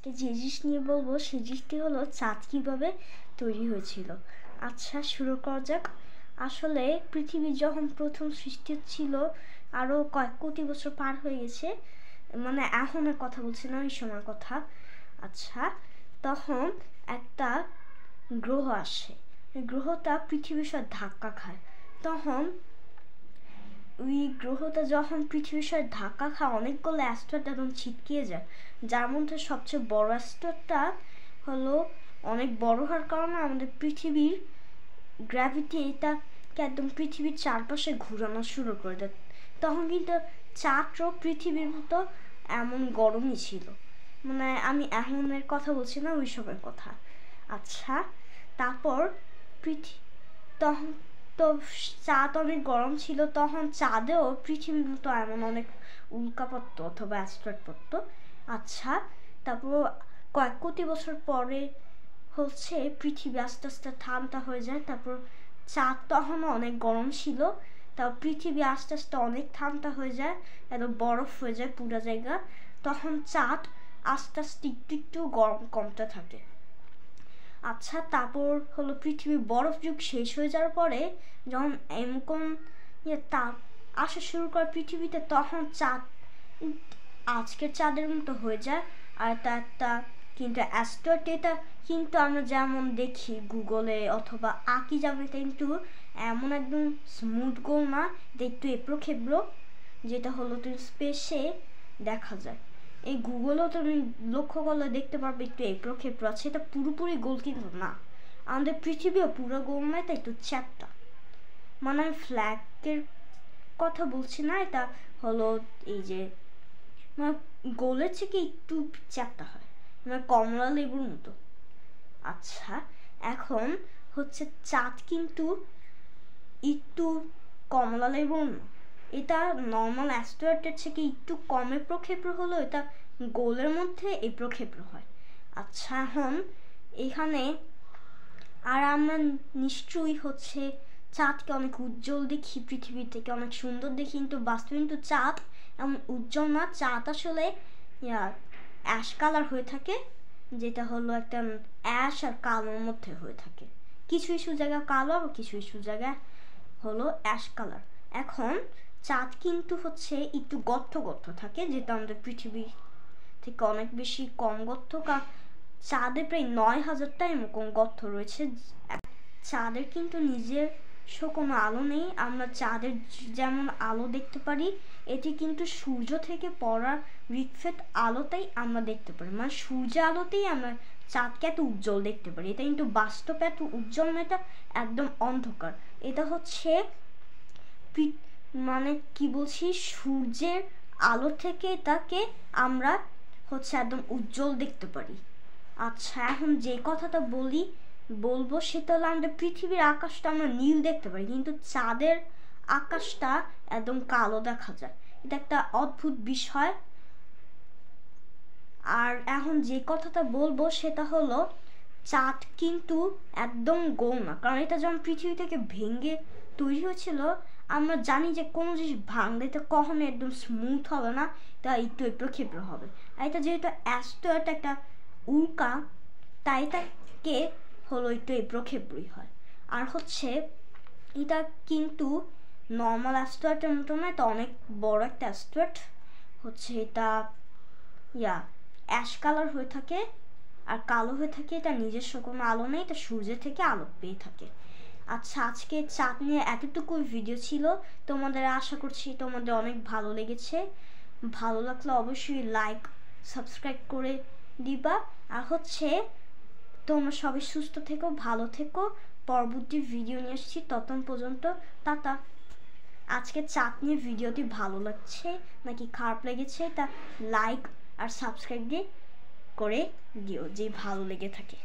যে জিনিস নিয়ে বলবো সেই জিনিসটি হলো চাঁদ কীভাবে তৈরি হয়েছিল। আচ্ছা, শুরু করা যাক। আসলে পৃথিবী যখন প্রথম সৃষ্টি ছিল আরও কয়েক কোটি বছর পার হয়ে গেছে, মানে এখনের কথা বলছি না, ওই সময়ের কথা। আচ্ছা, তখন একটা গ্রহ আসে, গ্রহটা পৃথিবীর সাথে ধাক্কা খায়। তখন ওই গ্রহটা যখন পৃথিবীর সাথে ধাক্কা খায় অনেকগুলো অ্যাস্ট্রয়েড একদম ছিটকিয়ে যায়, যার মধ্যে সবচেয়ে বড় অ্যাস্ট্রয়েডটা হলো অনেক বড় হওয়ার কারণে আমাদের পৃথিবীর গ্র্যাভিটি এটাকে একদম পৃথিবীর চারপাশে ঘুরানো শুরু করে দেয়। তখন কিন্তু চাঁদও পৃথিবীর মতো এমন গরমই ছিল, মানে আমি এখনের কথা বলছি না, ওই সময়ের কথা। আচ্ছা, তারপর তখন তো চাঁদ অনেক গরম ছিল, তখন চাঁদেও পৃথিবীর মতো এমন অনেক উল্কা পড়তো অথবা অ্যাস্ট্রয়েড পড়তো। আচ্ছা, তারপর কয়েক কোটি বছর পরে হচ্ছে পৃথিবী আস্তে আস্তে ঠান্ডা হয়ে যায়। তারপর চাঁদ তখনও অনেক গরম ছিল, তারপর পৃথিবী আস্তে আস্তে অনেক ঠান্ডা হয়ে যায়, এত বরফ হয়ে যায় পুরো জায়গা। তখন চাঁদ আস্তে আস্তে একটু একটু গরম কমতে থাকে। আচ্ছা, তারপর হলো পৃথিবীর বরফ যুগ শেষ হয়ে যাওয়ার পরে যখন এমন তাপ আসা শুরু করে পৃথিবীতে, তখন চাঁদ আজকের চাঁদের মতো হয়ে যায়। আর তা একটা কিন্তু অ্যাস্ট্রয়েড, এটা কিন্তু আমরা যেমন দেখি গুগলে অথবা আঁকি যাবে, কিন্তু এমন একদম স্মুথ গোল না, এটা একটু এবড়ো খেবড়ো, যেটা হলো তুমি স্পেসে দেখা যায়। এই গুগলেও তুমি লক্ষ্য করলে দেখতে পারবে একটু এবড়ো খেবড়ো আছে, এটা পুরোপুরি গোল কিন্তু না। আমাদের পৃথিবীও পুরো গোল নয়, এটা একটু চ্যাপ্টা। মানে আমি ফ্ল্যাগের কথা বলছি না, এটা হলো এই যে মানে গোলের থেকে একটু চ্যাপ্টা হয়, মানে কমলা লেবুর মতো। আচ্ছা, এখন হচ্ছে চাঁদ কিন্তু একটু কমলা লেবুর না, এটা নর্মাল অ্যাস্ট্রয়েডের থেকে একটু কম এবড়ো খেবড়ো হলো, এটা গোলের মধ্যে এবড়ো খেবড়ো হয়। আচ্ছা, এখন এখানে আর আমরা নিশ্চয়ই হচ্ছে চাঁদকে অনেক উজ্জ্বল দেখি, পৃথিবী থেকে অনেক সুন্দর দেখি, কিন্তু বাস্তবে কিন্তু চাঁদ এমন উজ্জ্বল না। চাঁদ আসলে অ্যাশ কালার হয়ে থাকে, যেটা হলো একটা অ্যাশ আর কালোর মধ্যে হয়ে থাকে। কিছু কিছু জায়গায় কালো, আর কিছু কিছু জায়গায় হলো অ্যাশ কালার। এখন চাঁদ কিন্তু হচ্ছে একটু গর্ত গর্ত থাকে, যেটা আমাদের পৃথিবী থেকে অনেক বেশি কম গর্ত, কারণ চাঁদে প্রায় ৯,০০০টা এরকম গর্ত রয়েছে। চাঁদের কিন্তু নিজস্ব কোনো আলো নেই। আমরা চাঁদের যেমন আলো দেখতে পারি, এটি কিন্তু সূর্য থেকে পড়া রিফ্লেক্ট আলোতেই আমরা দেখতে পারি, মানে সূর্য আলোতেই আমরা চাঁদকে এত উজ্জ্বল দেখতে পারি। এটা কিন্তু বাস্তবে এত উজ্জ্বল না, এটা একদম অন্ধকার। এটা হচ্ছে মানে কি বলছি, সূর্যের আলো থেকে এটাকে আমরা হচ্ছে একদম উজ্জ্বল দেখতে পারি। আচ্ছা, এখন যে কথাটা বলবো সেটা হলো আমাদের পৃথিবীর আকাশটা আমরা নীল দেখতে পারি, কিন্তু চাঁদের আকাশটা একদম কালো দেখা যায়। এটা একটা অদ্ভুত বিষয়। আর এখন যে কথাটা বলবো সেটা হলো চাঁদ কিন্তু একদম গোল না, কারণ এটা যখন পৃথিবী থেকে ভেঙে তৈরি হয়েছিল, আমরা জানি যে কোনো জিনিস ভাঙলে এটা কখনো একদম স্মুথ হবে না, তা একটু একটু খেপড়ে হবে। আর এটা যেহেতু অ্যাস্ট্রয়েড একটা উল্কা, তাই এটাকে হলো একটু এবড়ো খেবড়োই হয়। আর হচ্ছে এটা কিন্তু নর্মাল অ্যাস্ট্রয়েডের মতো না, এটা অনেক বড় একটা অ্যাস্ট্রয়েড। হচ্ছে এটা অ্যাশ কালার হয়ে থাকে আর কালো হয়ে থাকে, এটা নিজস্ব কোনো আলো নেই, এটা সূর্যের থেকে আলো পেয়ে থাকে। আচ্ছা, আজকে চাঁদ নিয়ে এতটুকুই ভিডিও ছিল। তোমাদের আশা করছি তোমাদের অনেক ভালো লেগেছে। ভালো লাগলে অবশ্যই লাইক সাবস্ক্রাইব করে দিবা। আর হচ্ছে তোমরা সবাই সুস্থ থেকো, ভালো থেকো। পরবর্তী ভিডিও নিয়ে এসেছি, ততক্ষণ পর্যন্ত টাটা। আজকে চাঁদ নিয়ে ভিডিওটি ভালো লাগছে নাকি খারাপ লেগেছে তা লাইক আর সাবস্ক্রাইব দিয়ে করে দিও, যে ভালো লেগে থাকে।